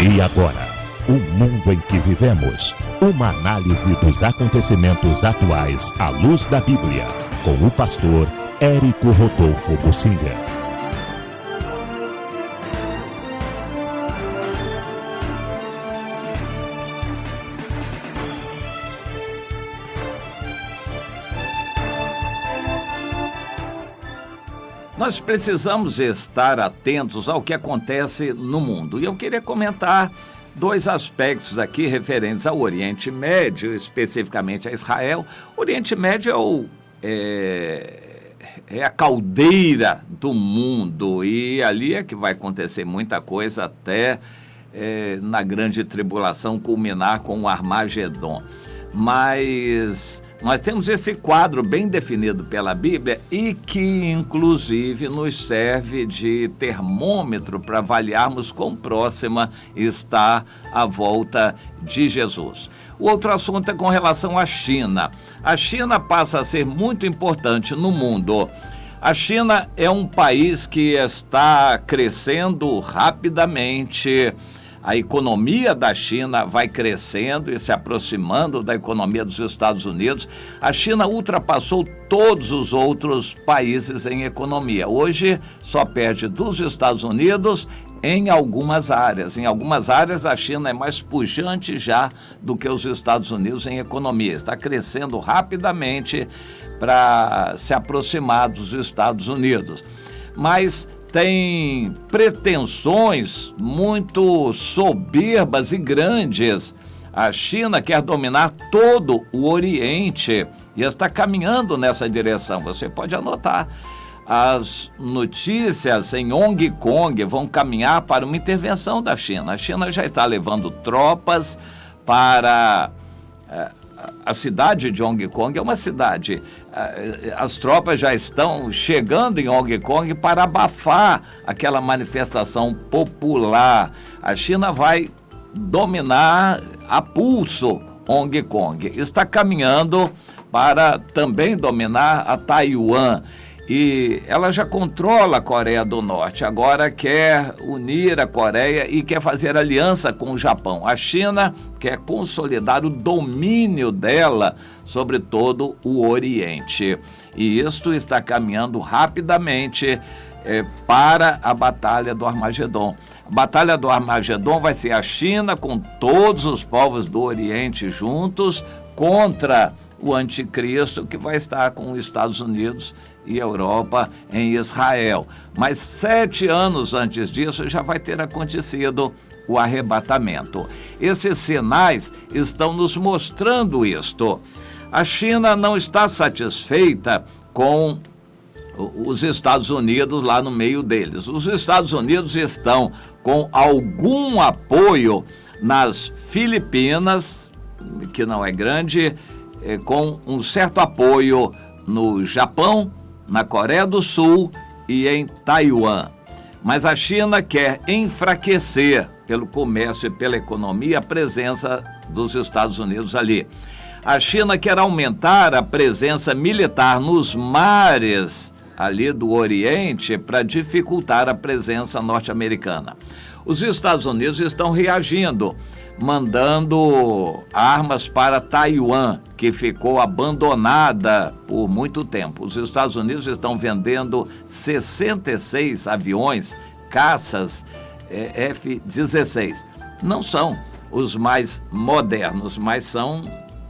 E agora, o mundo em que vivemos. Uma análise dos acontecimentos atuais à luz da Bíblia. Com o pastor Érico Rodolfo Bussinger. Nós precisamos estar atentos ao que acontece no mundo. E eu queria comentar dois aspectos aqui referentes ao Oriente Médio, especificamente a Israel. O Oriente Médio é a caldeira do mundo e ali é que vai acontecer muita coisa até na grande tribulação culminar com o Armagedon. Mas nós temos esse quadro bem definido pela Bíblia e que, inclusive, nos serve de termômetro para avaliarmos quão próxima está a volta de Jesus. O outro assunto é com relação à China. A China passa a ser muito importante no mundo. A China é um país que está crescendo rapidamente. A economia da China vai crescendo e se aproximando da economia dos Estados Unidos. A China ultrapassou todos os outros países em economia. Hoje só perde dos Estados Unidos em algumas áreas. Em algumas áreas a China é mais pujante já do que os Estados Unidos em economia. Está crescendo rapidamente para se aproximar dos Estados Unidos. Mas tem pretensões muito soberbas e grandes. A China quer dominar todo o Oriente e está caminhando nessa direção. Você pode anotar. As notícias em Hong Kong vão caminhar para uma intervenção da China. A China já está levando tropas para a cidade de Hong Kong. É uma cidade. As tropas já estão chegando em Hong Kong para abafar aquela manifestação popular. A China vai dominar a pulso Hong Kong. Está caminhando para também dominar a Taiwan. E ela já controla a Coreia do Norte, agora quer unir a Coreia e quer fazer aliança com o Japão. A China quer consolidar o domínio dela sobre todo o Oriente. E isto está caminhando rapidamente para a Batalha do Armagedon. A Batalha do Armagedon vai ser a China com todos os povos do Oriente juntos contra o anticristo, que vai estar com os Estados Unidos e Europa em Israel. Mas 7 anos antes disso já vai ter acontecido o arrebatamento. Esses sinais estão nos mostrando isto. A China não está satisfeita com os Estados Unidos lá no meio deles. Os Estados Unidos estão com algum apoio nas Filipinas, que não é grande, com um certo apoio no Japão, na Coreia do Sul e em Taiwan. Mas a China quer enfraquecer, pelo comércio e pela economia, a presença dos Estados Unidos ali. A China quer aumentar a presença militar nos mares ali do Oriente para dificultar a presença norte-americana. Os Estados Unidos estão reagindo, mandando armas para Taiwan, que ficou abandonada por muito tempo. Os Estados Unidos estão vendendo 66 aviões, caças F-16. Não são os mais modernos, mas são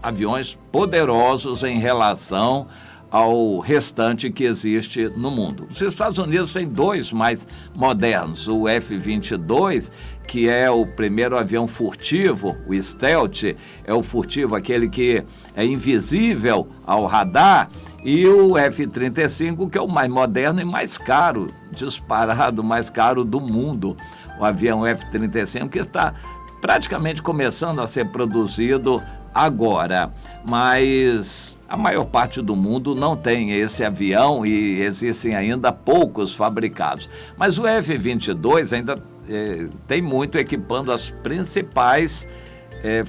aviões poderosos em relação ao restante que existe no mundo. Os Estados Unidos têm 2 mais modernos, o F-22, que é o primeiro avião furtivo, o stealth, é o furtivo, aquele que é invisível ao radar, e o F-35, que é o mais moderno e mais caro, disparado, mais caro do mundo, o avião F-35, que está praticamente começando a ser produzido agora, mas a maior parte do mundo não tem esse avião e existem ainda poucos fabricados. Mas o F-22 ainda tem muito, equipando as principais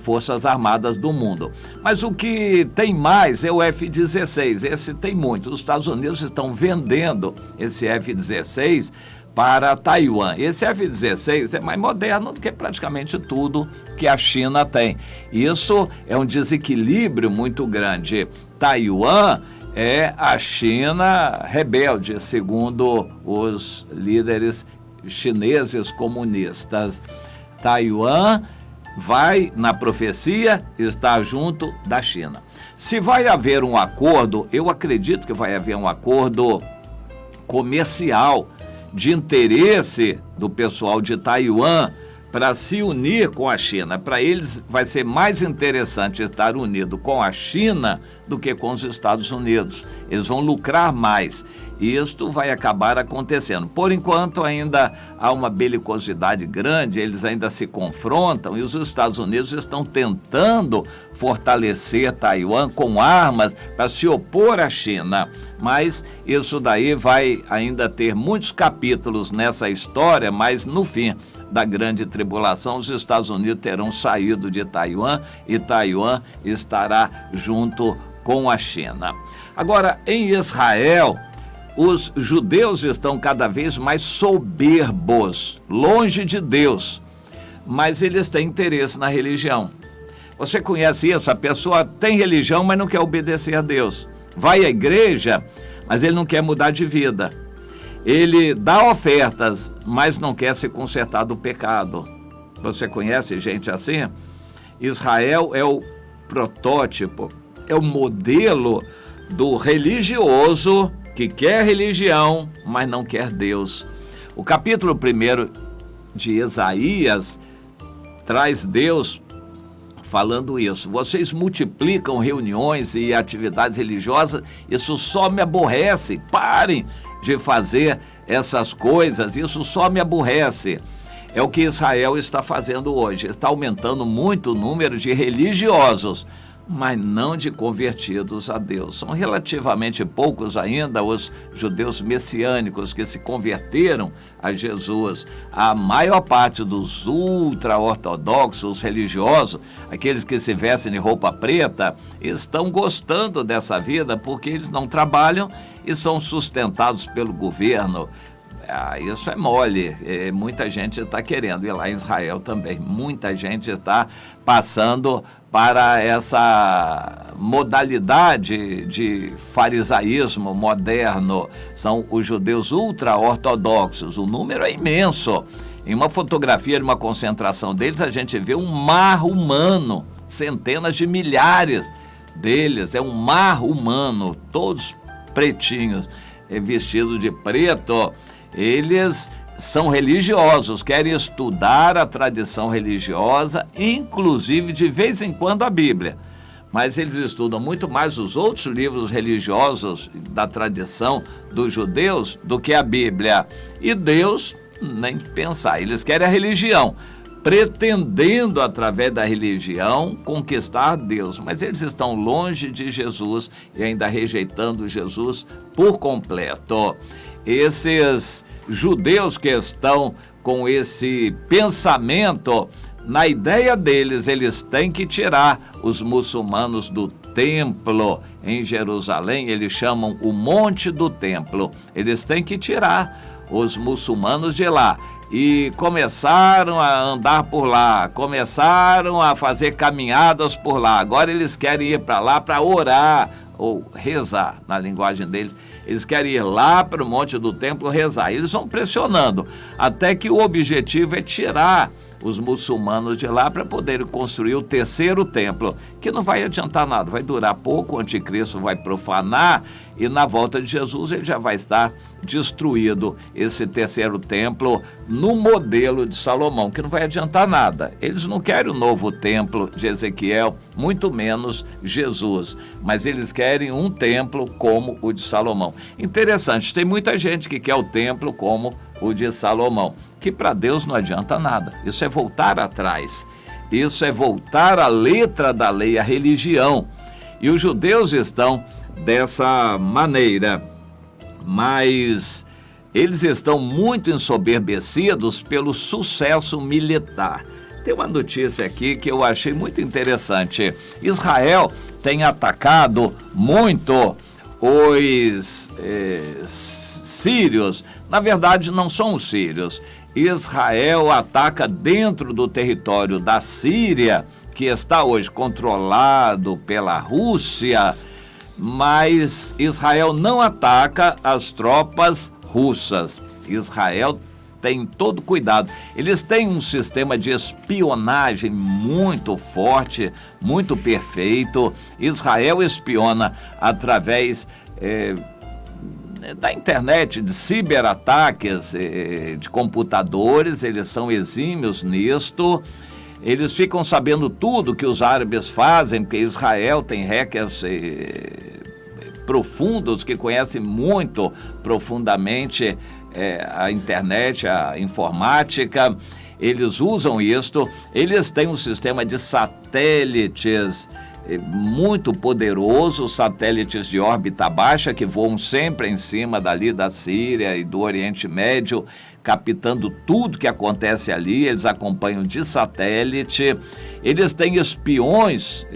forças armadas do mundo. Mas o que tem mais é o F-16, esse tem muito. Os Estados Unidos estão vendendo esse F-16 para Taiwan. Esse F-16 é mais moderno do que praticamente tudo que a China tem. Isso é um desequilíbrio muito grande. Taiwan é a China rebelde, segundo os líderes chineses comunistas. Taiwan vai, na profecia, estar junto da China. Se vai haver um acordo, eu acredito que vai haver um acordo comercial de interesse do pessoal de Taiwan para se unir com a China. Para eles vai ser mais interessante estar unido com a China do que com os Estados Unidos. Eles vão lucrar mais. E isto vai acabar acontecendo. Por enquanto ainda há uma belicosidade grande, eles ainda se confrontam e os Estados Unidos estão tentando fortalecer Taiwan com armas para se opor à China. Mas isso daí vai ainda ter muitos capítulos nessa história, mas no fim da grande tribulação, os Estados Unidos terão saído de Taiwan e Taiwan estará junto com a China. Agora, em Israel, os judeus estão cada vez mais soberbos, longe de Deus, mas eles têm interesse na religião. Você conhece isso? A pessoa tem religião, mas não quer obedecer a Deus. Vai à igreja, mas ele não quer mudar de vida. Ele dá ofertas, mas não quer se consertar do pecado. Você conhece gente assim? Israel é o protótipo, é o modelo do religioso que quer religião, mas não quer Deus. O capítulo 1 de Isaías traz Deus falando isso. Vocês multiplicam reuniões e atividades religiosas, isso só me aborrece. Parem de fazer essas coisas, isso só me aborrece. É o que Israel está fazendo hoje, está aumentando muito o número de religiosos, mas não de convertidos a Deus. São relativamente poucos ainda os judeus messiânicos que se converteram a Jesus. A maior parte dos ultra-ortodoxos religiosos, aqueles que se vestem de roupa preta, estão gostando dessa vida porque eles não trabalham e são sustentados pelo governo. Isso é mole, muita gente está querendo, e lá em Israel também, muita gente está passando para essa modalidade de farisaísmo moderno. São os judeus ultra-ortodoxos, o número é imenso. Em uma fotografia de uma concentração deles, a gente vê um mar humano, centenas de milhares deles, é um mar humano, todos pretinhos, vestidos de preto. Eles são religiosos, querem estudar a tradição religiosa, inclusive de vez em quando a Bíblia. Mas eles estudam muito mais os outros livros religiosos da tradição dos judeus do que a Bíblia. E Deus, nem pensar, eles querem a religião, pretendendo através da religião conquistar Deus. Mas eles estão longe de Jesus e ainda rejeitando Jesus por completo. Esses judeus que estão com esse pensamento, na ideia deles, eles têm que tirar os muçulmanos do templo em Jerusalém. Eles chamam o Monte do Templo. Eles têm que tirar os muçulmanos de lá. E começaram a andar por lá, começaram a fazer caminhadas por lá. Agora eles querem ir para lá para orar, ou rezar, na linguagem deles. Eles querem ir lá para o Monte do Templo rezar. Eles vão pressionando, até que o objetivo é tirar os muçulmanos de lá para poderem construir o terceiro templo, que não vai adiantar nada, vai durar pouco, o anticristo vai profanar e na volta de Jesus ele já vai estar destruído, esse terceiro templo no modelo de Salomão, que não vai adiantar nada. Eles não querem o novo templo de Ezequiel, muito menos Jesus, mas eles querem um templo como o de Salomão. Interessante, tem muita gente que quer o templo como o de Salomão, que para Deus não adianta nada. Isso é voltar atrás, isso é voltar à letra da lei, à religião. E os judeus estão dessa maneira, mas eles estão muito ensoberbecidos pelo sucesso militar. Tem uma notícia aqui que eu achei muito interessante. Israel tem atacado muito os sírios, na verdade não são os sírios, Israel ataca dentro do território da Síria, que está hoje controlado pela Rússia, mas Israel não ataca as tropas russas. Israel tem todo cuidado. Eles têm um sistema de espionagem muito forte, muito perfeito. Israel espiona através da internet, de ciberataques, de computadores. Eles são exímios nisto. Eles ficam sabendo tudo que os árabes fazem, porque Israel tem hackers profundos que conhecem muito profundamente a internet, a informática. Eles usam isto. Eles têm um sistema de satélites muito poderoso, satélites de órbita baixa que voam sempre em cima dali da Síria e do Oriente Médio, captando tudo que acontece ali. Eles acompanham de satélite. Eles têm espiões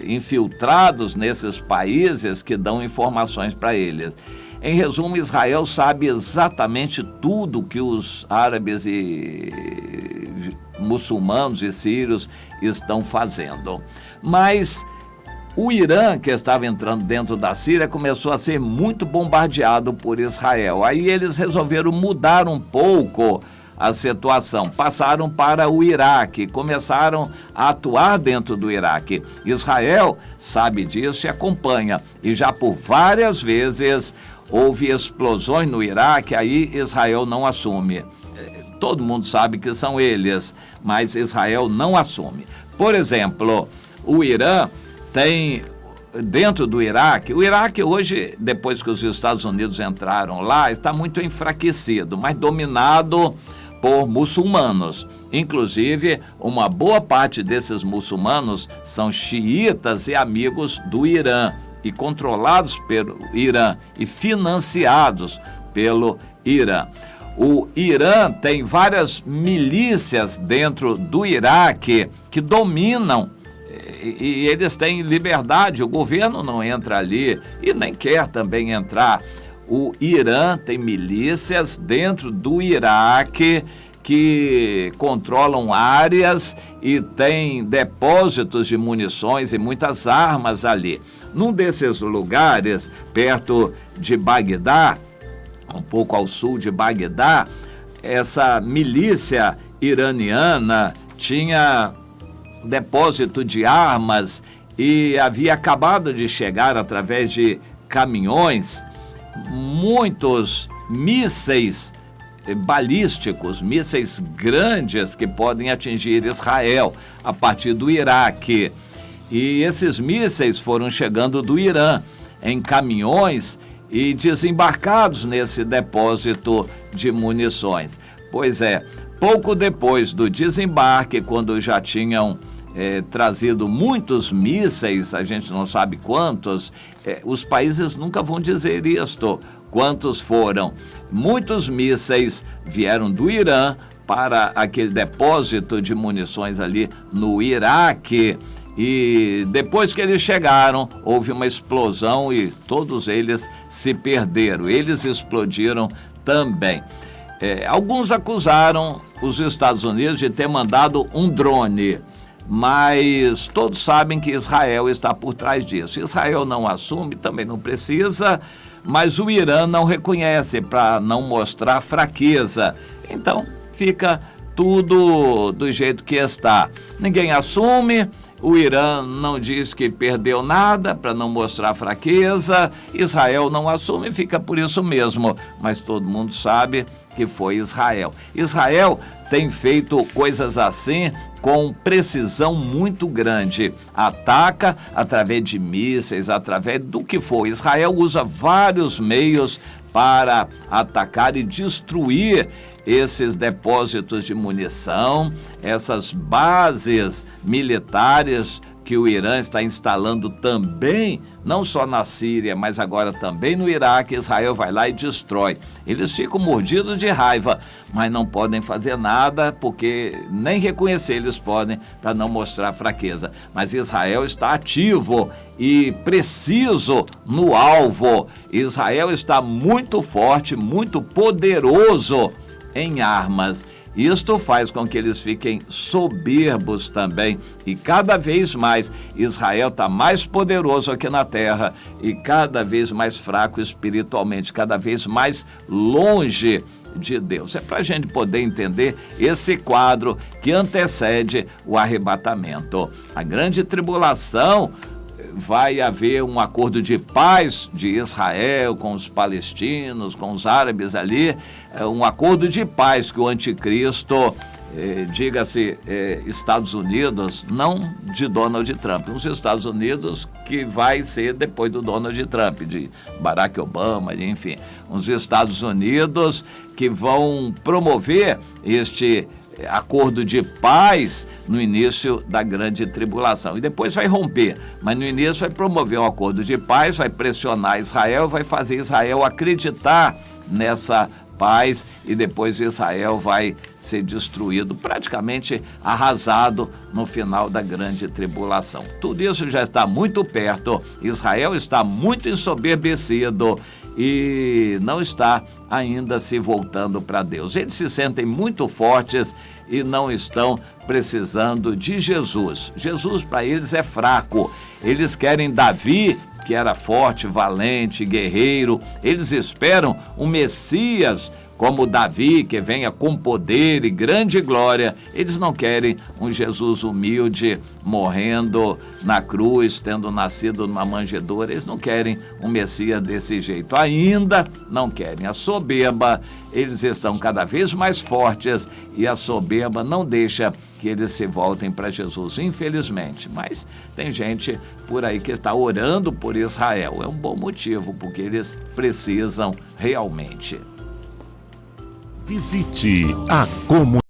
infiltrados nesses países que dão informações para eles. Em resumo, Israel sabe exatamente tudo que os árabes e muçulmanos e sírios estão fazendo. Mas o Irã, que estava entrando dentro da Síria, começou a ser muito bombardeado por Israel. Aí eles resolveram mudar um pouco a situação, passaram para o Iraque, começaram a atuar dentro do Iraque. Israel sabe disso e acompanha, e já por várias vezes houve explosões no Iraque. Aí Israel não assume. Todo mundo sabe que são eles, mas Israel não assume. Por exemplo, o Irã tem dentro do Iraque, o Iraque hoje, depois que os Estados Unidos entraram lá, está muito enfraquecido, mas dominado por muçulmanos. Inclusive, uma boa parte desses muçulmanos são xiitas e amigos do Irã, e controlados pelo Irã e financiados pelo Irã. O Irã tem várias milícias dentro do Iraque que dominam, e eles têm liberdade. O governo não entra ali e nem quer também entrar. O Irã tem milícias dentro do Iraque que controlam áreas e tem depósitos de munições e muitas armas ali. Num desses lugares, perto de Bagdá, um pouco ao sul de Bagdá, essa milícia iraniana tinha depósito de armas e havia acabado de chegar, através de caminhões, muitos mísseis balísticos, mísseis grandes que podem atingir Israel a partir do Iraque. E esses mísseis foram chegando do Irã em caminhões e desembarcados nesse depósito de munições. Pois é, pouco depois do desembarque, quando já tinham trazido muitos mísseis, a gente não sabe quantos, os países nunca vão dizer isto, quantos foram. Muitos mísseis vieram do Irã para aquele depósito de munições ali no Iraque, e depois que eles chegaram, houve uma explosão e todos eles se perderam. Eles explodiram também. Alguns acusaram os Estados Unidos de ter mandado um drone, mas todos sabem que Israel está por trás disso. Israel não assume, também não precisa, mas o Irã não reconhece para não mostrar fraqueza. Então fica tudo do jeito que está. Ninguém assume. O Irã não diz que perdeu nada para não mostrar fraqueza. Israel não assume, fica por isso mesmo. Mas todo mundo sabe que foi Israel. Israel tem feito coisas assim com precisão muito grande. Ataca através de mísseis, através do que for. Israel usa vários meios para atacar e destruir esses depósitos de munição, essas bases militares que o Irã está instalando também não só na Síria, mas agora também no Iraque, Israel vai lá e destrói. Eles ficam mordidos de raiva, mas não podem fazer nada, porque nem reconhecer eles podem, para não mostrar fraqueza. Mas Israel está ativo e preciso no alvo. Israel está muito forte, muito poderoso em armas. Isto faz com que eles fiquem soberbos também. E cada vez mais, Israel está mais poderoso aqui na terra e cada vez mais fraco espiritualmente, cada vez mais longe de Deus. É para a gente poder entender esse quadro que antecede o arrebatamento. A grande tribulação, vai haver um acordo de paz de Israel com os palestinos, com os árabes ali, um acordo de paz que o anticristo, diga-se Estados Unidos, não de Donald Trump, os Estados Unidos que vai ser depois do Donald Trump, de Barack Obama, enfim, os Estados Unidos que vão promover este acordo de paz no início da grande tribulação. E depois vai romper, mas no início vai promover um acordo de paz, vai pressionar Israel, vai fazer Israel acreditar nessa paz e depois Israel vai ser destruído, praticamente arrasado no final da grande tribulação. Tudo isso já está muito perto, Israel está muito ensoberbecido e não está ainda se voltando para Deus. Eles se sentem muito fortes e não estão precisando de Jesus. Jesus para eles é fraco. Eles querem Davi, que era forte, valente, guerreiro. Eles esperam um Messias como Davi, que venha com poder e grande glória. Eles não querem um Jesus humilde, morrendo na cruz, tendo nascido numa manjedoura. Eles não querem um Messias desse jeito. Ainda não querem. A soberba, eles estão cada vez mais fortes e a soberba não deixa que eles se voltem para Jesus, infelizmente. Mas tem gente por aí que está orando por Israel. É um bom motivo, porque eles precisam realmente. Visite a comunidade.